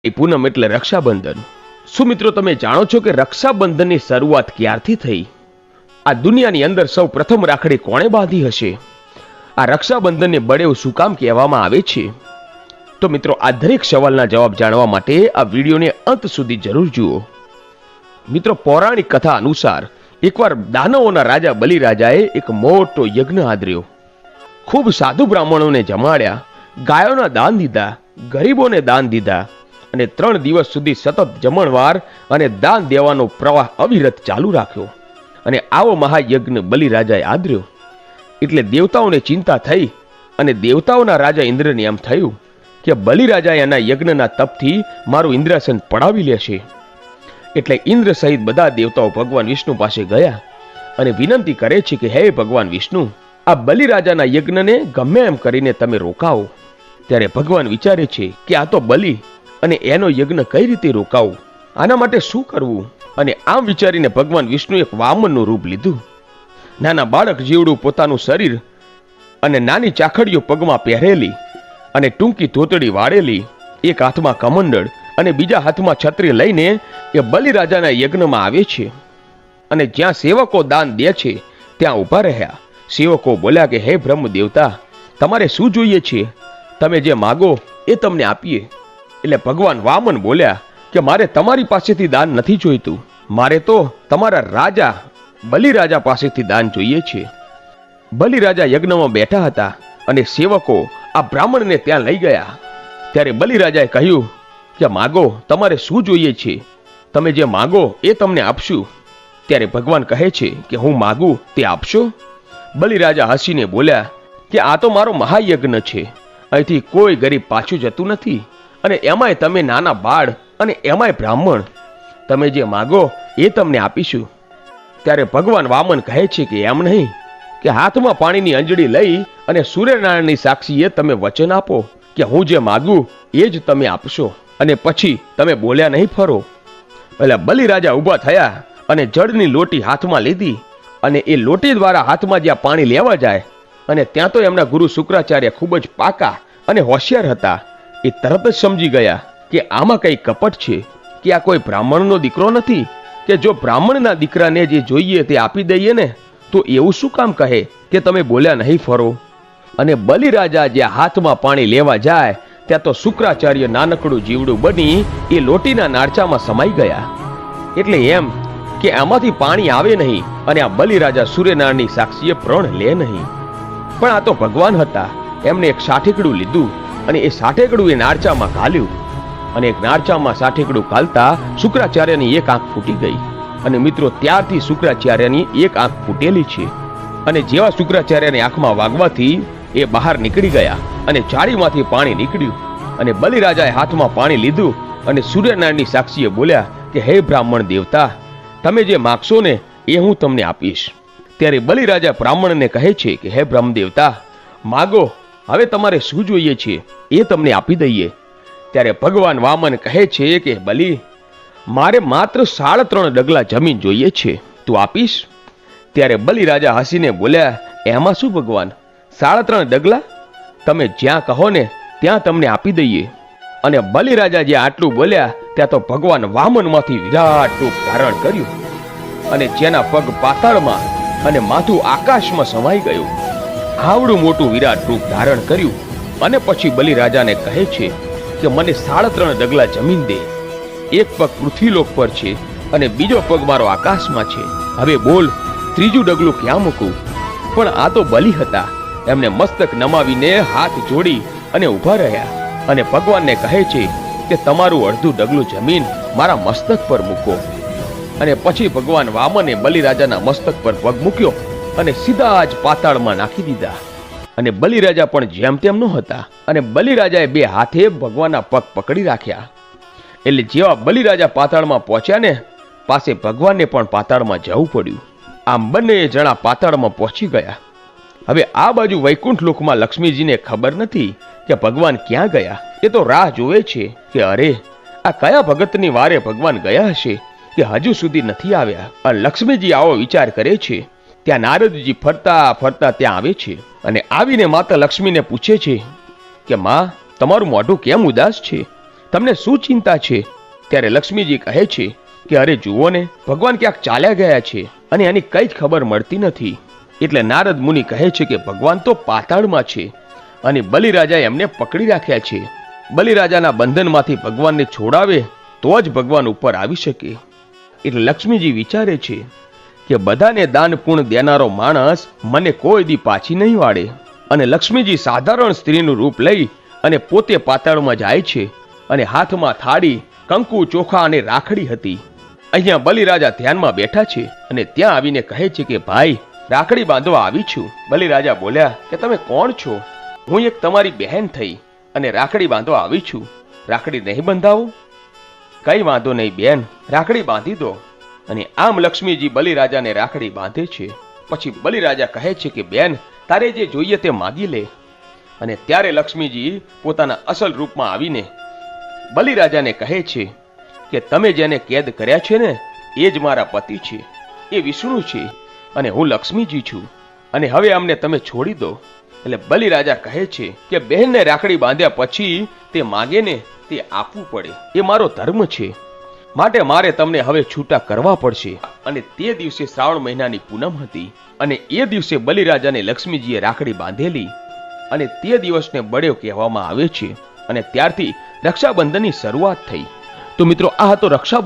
પૂનમ એટલે રક્ષાબંધન। શું મિત્રો તમે જાણો છો કે રક્ષાબંધનની શરૂઆત ક્યારથી થઈ? આ દુનિયાની અંદર સૌ પ્રથમ રાખડી કોણે બાંધી હશે? આ રક્ષાબંધનને બળેવ શું કામ કહેવામાં આવે છે? તો મિત્રો આ દરેક સવાલના જવાબ જાણવા માટે આ વિડીયોને અંત સુધી જરૂર જુઓ। મિત્રો પૌરાણિક કથા અનુસાર એકવાર દાનવોના રાજા બલિરાજાએ એક મોટો યજ્ઞ આદર્યો। ખૂબ સાધુ બ્રાહ્મણોને જમાડ્યા, ગાયોના દાન દીધા, ગરીબોને દાન દીધા અને 3 દિવસ સુધી સતત જમણવાર અને દાન દેવાનો પ્રવાહ અવિરત ચાલુ રાખ્યો। અને આવો મહાયજ્ઞ બલિરાજાએ આદર્યો એટલે દેવતાઓને ચિંતા થઈ અને દેવતાઓના રાજા ઇન્દ્રને એમ થયું કે બલિરાજાએ એના યજ્ઞના તપથી મારું ઇન્દ્રાસન પડાવી લેશે। એટલે ઇન્દ્ર સહિત બધા દેવતાઓ ભગવાન વિષ્ણુ પાસે ગયા અને વિનંતી કરે છે કે હે ભગવાન વિષ્ણુ, આ બલિરાજાના યજ્ઞને ગમે એમ કરીને તમે રોકાવો। ત્યારે ભગવાન વિચારે છે કે આ તો બલિ અને એનો યજ્ઞ કઈ રીતે રોકાવું, આના માટે શું કરવું? અને આમ વિચારીને ભગવાન વિષ્ણુ એક વામનનું રૂપ લીધું। નાના બાળક જેવડું પોતાનું શરીર અને નાની ચાખડીઓ પગમાં પહેરેલી અને ટૂંકી ધોતડી વાળેલી, એક હાથમાં કમંડળ અને બીજા હાથમાં છત્રી લઈને એ બલિરાજાના યજ્ઞમાં આવે છે અને જ્યાં સેવકો દાન દે છે ત્યાં ઊભા રહ્યા। સેવકો બોલ્યા કે હે બ્રહ્મ દેવતા, તમારે શું જોઈએ છે? તમે જે માગો એ તમને આપીએ। એટલે ભગવાન વામન બોલ્યા કે મારે તમારી પાસેથી દાન નથી જોઈતું, મારે તો તમારા રાજા બલિરાજા પાસેથી દાન જોઈએ છે। બલિરાજા યજ્ઞમાં બેઠા હતા અને સેવકો આ બ્રાહ્મણને ત્યાં લઈ ગયા। ત્યારે બલિરાજાએ કહ્યું કે માગો, તમારે શું જોઈએ છે? તમે જે માગો એ તમને આપશું। ત્યારે ભગવાન કહે છે કે હું માગું તે આપશો? બલિરાજા હસીને બોલ્યા કે આ તો મારો મહાયજ્ઞ છે, અહીંથી કોઈ ગરીબ પાછું જતું નથી, અને એમાંય તમે નાના બાળ અને એમાંય બ્રાહ્મણ, તમે જે માગો એ તમને આપીશું। ત્યારે ભગવાન વામન કહે છે કે એમ નહીં, કે હાથમાં પાણીની અંજળી લઈ અને સૂર્યનારાયણની સાક્ષીએ તમે વચન આપો કે હું જે માગું એ જ તમે આપશો, અને પછી તમે બોલ્યા નહીં ફરો। એટલે બલિરાજા ઊભા થયા અને જળની લોટી હાથમાં લીધી અને એ લોટી દ્વારા હાથમાં જ્યાં પાણી લેવા જાય અને ત્યાં તો એમના ગુરુ શુક્રાચાર્ય ખૂબ જ પાકા અને હોશિયાર હતા। એ તરત જ સમજી ગયા કે આમાં કઈ કપટ છે, કે આ કોઈ બ્રાહ્મણનો દીકરો નથી કે જો બ્રાહ્મણના દીકરાને જે જોઈએ તે આપી દઈએ ને, તો એવું શું કામ કહે કે તમે બોલ્યા નહીં ફરો? અને બલિરાજા જ્યાં હાથમાં પાણી લેવા જાય ત્યાં તો શુક્રાચાર્ય નાનકડું જીવડું બની એ લોટીના નાળચામાં સમાઈ ગયા। એટલે એમ કે આમાંથી પાણી આવે નહીં અને આ બલિરાજા સૂર્યનારાયણની સાક્ષીએ પ્રણ લે નહીં। પણ આ તો ભગવાન હતા, એમને એક સાઠેકડું લીધું અને એ સાઠેકડું એ નાળચામાં ઘાલ્યું અને એક નાળચામાં સાઠેકડું ઘાલતા શુક્રાચાર્યની એક આંખ ફૂટી ગઈ। અને મિત્રો ત્યારથી શુક્રાચાર્યની એક આંખ ફૂટેલી છે। અને જેવા શુક્રાચાર્યની આંખમાં વાગવાથી એ બહાર નીકળી ગયા અને જાળીમાંથી પાણી નીકળ્યું અને બલિરાજાએ હાથમાં પાણી લીધું અને સૂર્યનારાયણની સાક્ષીએ બોલ્યા કે હે બ્રાહ્મણ દેવતા, તમે જે માગશો ને એ હું તમને આપીશ। ત્યારે બલિરાજા બ્રાહ્મણને કહે છે કે હે બ્રહ્મ દેવતા, માગો, હવે તમારે શું જોઈએ છે એ તમને આપી દઈએ। ત્યારે ભગવાન વામન કહે છે કે બલિ, મારે માત્ર 3.5 ડગલા જમીન જોઈએ છે, તું આપીશ? ત્યારે બલિરાજા હસીને બોલ્યા, એમાં શું ભગવાન, 3.5 ડગલા? તમે જ્યાં કહો ને ત્યાં તમને આપી દઈએ। અને બલિરાજા જ્યાં આટલું બોલ્યા ત્યાં તો ભગવાન વામનમાંથી વિરાટ રૂપ ધારણ કર્યું અને જેના પગ પાતાળમાં અને માથું આકાશમાં સમાઈ ગયું, આવડું મોટું વિરાટ રૂપ ધારણ કર્યું। અને પછી બલિરાજાને કહે છે કે મને 3.5 ડગલા જમીન દે, એક પગ પૃથ્વીલોક પર છે અને બીજો પગ મારો આકાશમાં છે, હવે બોલ ત્રીજું ડગલું ક્યાં મૂકું? પણ આ તો બલિ હતા, એમને મસ્તક નમાવીને હાથ જોડી અને ઊભા રહ્યા અને ભગવાનને કહે છે કે તમારું અડધું ડગલું જમીન મારા મસ્તક પર મૂકો। અને પછી ભગવાન વામને બલિરાજાના મસ્તક પર પગ મૂક્યો અને સીધા જ પાતાળમાં નાખી દીધા। અને બલિરાજા પણ જેમ તેમ ન હતા અને બલિરાજાએ 2 હાથે ભગવાનના પગ પકડી રાખ્યા। એટલે જેવા બલિરાજા પાતાળમાં પહોંચ્યા ને, પાસે ભગવાનને પણ પાતાળમાં જવું પડ્યું। આમ બંને જણા પાતાળમાં પહોંચી ગયા। હવે આ બાજુ વૈકુંઠ લોકમાં લક્ષ્મીજીને ખબર નથી કે ભગવાન ક્યાં ગયા। એ તો રાહ જોવે છે કે અરે આ કયા ભગતની વારે ભગવાન ગયા હશે કે હજુ સુધી નથી આવ્યા। અને લક્ષ્મીજી આવો વિચાર કરે છે ત્યાં નારદજી ફરતા ફરતા ત્યાં આવે છે અને આવીને માતા લક્ષ્મીને પૂછે છે કે માં, તમારું મોઢું કેમ ઉદાસ છે? તમને શું ચિંતા છે? ત્યારે લક્ષ્મીજી કહે છે કે અરે જુઓ ને, ભગવાન ક્યાંક ચાલ્યા ગયા છે અને એની કઈ જ ખબર મળતી નથી. એટલે નારદ મુનિ કહે છે કે ભગવાન તો પાતાળમાં છે અને બલિરાજાએ એમને પકડી રાખ્યા છે. બલિરાજાના બંધનમાંથી ભગવાનને છોડાવે તો જ ભગવાન ઉપર આવી શકે. એટલે લક્ષ્મીજી વિચારે છે કે બધાને દાન પૂર્ણ દેનારો માણસ મને કોઈ દી પાછી નહીં વાળે. અને લક્ષ્મીજી સાધારણ સ્ત્રીનું રૂપ લઈ અને પોતે પાતાળમાં જાય છે અને હાથમાં થાળી, કંકુ, ચોખા અને રાખડી હતી. અહીંયા બલિરાજા ધ્યાનમાં બેઠા છે અને ત્યાં આવીને કહે છે કે ભાઈ, રાખડી બાંધવા આવી છું. બલિરાજા બોલ્યા કે તમે કોણ છો? હું એક તમારી બહેન થઈ અને રાખડી બાંધવા આવી છું. રાખડી નહીં બંધાવો? કઈ વાંધો નહીં બેન, રાખડી બાંધી દો. અને આમ લક્ષ્મીજી બલિરાજાને રાખડી બાંધે છે. પછી બલિરાજા કહે છે કે બેન, તારે જે જોઈએ તે માગી લે. અને ત્યારે લક્ષ્મીજી પોતાના અસલ રૂપમાં આવીને બલિરાજાને કહે છે કે તમે જેને કેદ કર્યા છે ને, એ જ મારા પતિ છે, એ વિષ્ણુ છે અને હું લક્ષ્મીજી છું, અને હવે અમને તમે છોડી દો. એટલે બલિરાજા કહે છે કે બહેનને રાખડી બાંધ્યા પછી તે માગે ને તે આપવું પડે, એ મારો ધર્મ છે, માટે મારે તમને હવે છૂટા કરવા પડશે. અને તે દિવસે શ્રાવણ મહિનાની પૂનમ હતી અને એ દિવસે બલિરાજાને લક્ષ્મીજીએ રાખડી બાંધેલી અને તે દિવસને બળ્યો કહેવામાં આવે છે. અને ત્યારથી રક્ષાબંધનની શરૂઆત થઈ. તો મિત્રો, આ હતો રક્ષાબંધન.